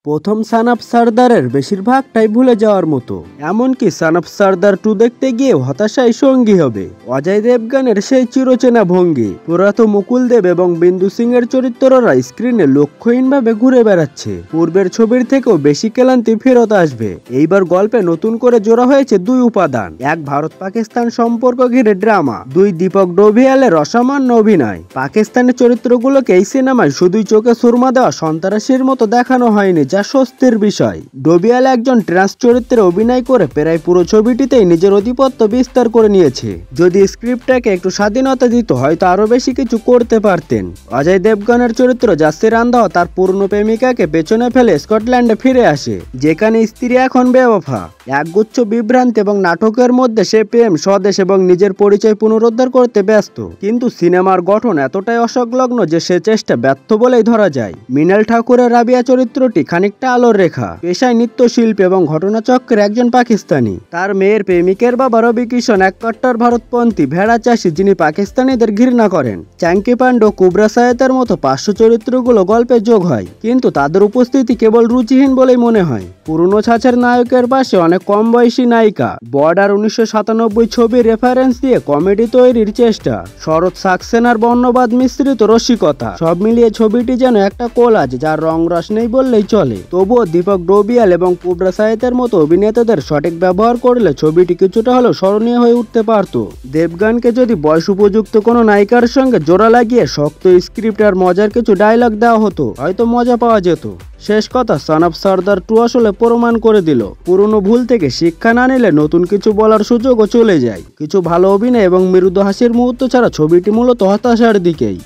প্রথম son of সর্দারের বেশিরভাগটাই ভুলে যাওয়ার মতো, এমনকি সান অফ সর্দার 2 দেখতে গিয়ে হতাশায় সঙ্গী হবে। অজয় দেবগানের সেই চিরচেনা ভঙ্গি, পুরাতো মুকুল দেব এবং বিন্দু সিং এর চরিত্ররা স্ক্রিনে লক্ষ্যহীনভাবে ঘুরে বেড়াচ্ছে। পূর্বের ছবির থেকেও বেশি ক্লান্তি ফেরত আসবে। এইবার গল্পে নতুন করে জোড়া হয়েছে দুই উপাদান, এক ভারত পাকিস্তান সম্পর্ক ঘিরে ড্রামা, দুই দীপক ডোভিয়ালের অসামান্য অভিনয়। পাকিস্তানের চরিত্রগুলোকে এই সিনেমায় শুধুই চোখে সুরমা দেওয়া সন্ত্রাসীর মতো দেখানো হয়নি, যা স্বস্তির বিষয়। ডোভিয়াল একজন ট্রান্স চরিত্রে অভিনয় করে প্রায় পুরো ছবিটিতেই নিজের আধিপত্য বিস্তার করে নিয়েছে। যদি স্ক্রিপ্টটাকে একটু স্বাধীনতা দিত হয়তো আরো বেশি কিছু করতে পারতেন। অজয় দেবগনের চরিত্র জাসি রান্ধাও তার পুরনো প্রেমিকাকে পেছনে ফেলে স্কটল্যান্ডে ফিরে আসে, যেখানে স্ত্রী এখন বেওয়াফা। একগুচ্ছ বিভ্রান্তি এবং নাটকের মধ্যে সে প্রেম, স্বদেশ এবং নিজের পরিচয় পুনরুদ্ধার করতে ব্যস্ত। কিন্তু সিনেমার গঠন এতটাই অসংলগ্ন যে সে চেষ্টা ব্যর্থ বলেই ধরা যায়। মৃণাল ঠাকুরের রাবিয়া চরিত্রটি খানিকটা আলোর রেখা, পেশায় নৃত্যশিল্পী এবং ঘটনাচক্রের একজন পাকিস্তানি। তার মেয়ের প্রেমিকের বাবা রবি কিষণ এক কট্টর ভারতপন্থী ভেড়া চাষী, যিনি পাকিস্তানিদের ঘৃণা করেন। চ্যাঙ্কি পান্ডে, কুবরা সায়েতের মতো পার্শ্ব চরিত্রগুলো গল্পে যোগ হয়, কিন্তু তাদের উপস্থিতি কেবল রুচিহীন বলেই মনে হয়। পুরনো ছাঁচের নায়কের পাশে অনেক কম বয়সী নায়িকা, বর্ডার 1997 ছবির রেফারেন্স দিয়ে কমেডি তৈরির চেষ্টা, শরৎ সাক্সেনার বর্ণবাদ মিশ্রিত রসিকতা, সব মিলিয়ে ছবিটি যেন একটা কোলাজ যার রং রস নেই বললেই চলে। তবুও দীপক ডোভিয়াল এবং কুবরা সায়েতের মতো অভিনেতাদের সঠিক ব্যবহার করলে ছবিটি কিছুটা হলেও স্মরণীয় হয়ে উঠতে পারত। দেবগানকে যদি বয়স উপযুক্ত কোনো নায়িকার সঙ্গে জোড়া লাগিয়ে শক্ত স্ক্রিপ্ট আর মজার কিছু ডায়লগ দেওয়া হতো, হয়তো মজা পাওয়া যেত। শেষ কথা, সান অফ সর্দার 2 আসলে প্রমাণ করে দিল, পুরনো ভুল থেকে শিক্ষা না নিলে নতুন কিছু বলার সুযোগও চলে যায়। কিছু ভালো অভিনয় এবং মৃদু হাসির মুহূর্ত ছাড়া ছবিটি মূলত হতাশার দিকেই।